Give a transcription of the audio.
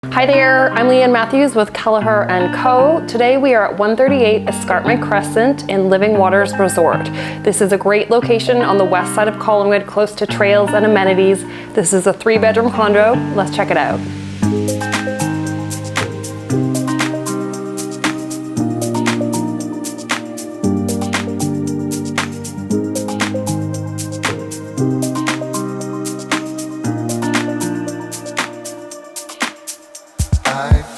Hi there, I'm Leanne Matthews with Keleher & Co. Today we are at 138 Escarpment Crescent in Living Waters Resort. This is a great location on the west side of Collingwood, close to trails and amenities. This is a 3-bedroom condo. Let's check it out. I